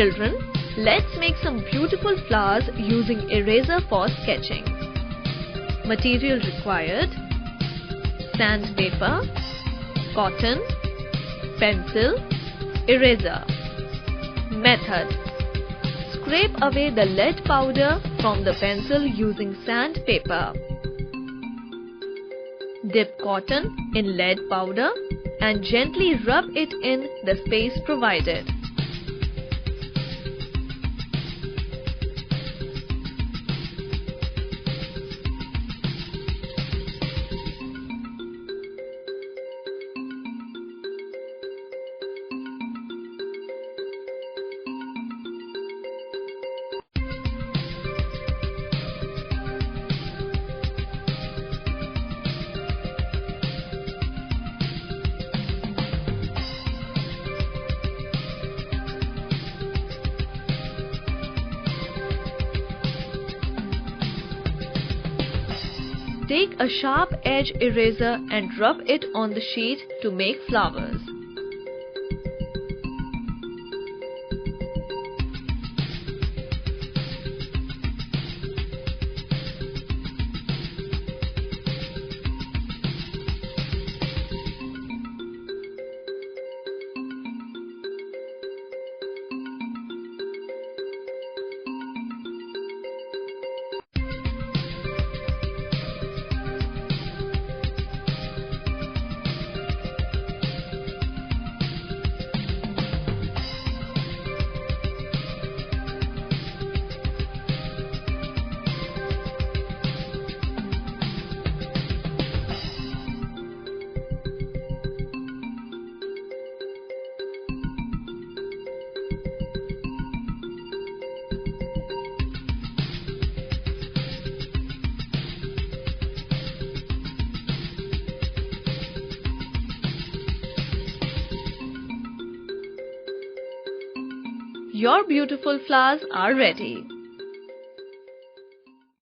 Children, let's make some beautiful flowers using eraser for sketching. Material required: sandpaper, cotton, pencil, eraser. Method: scrape away the lead powder from the pencil using sandpaper. Dip cotton in lead powder and gently rub it in the space provided. Take a sharp edge eraser and rub it on the sheet to make flowers. Your beautiful flowers are ready.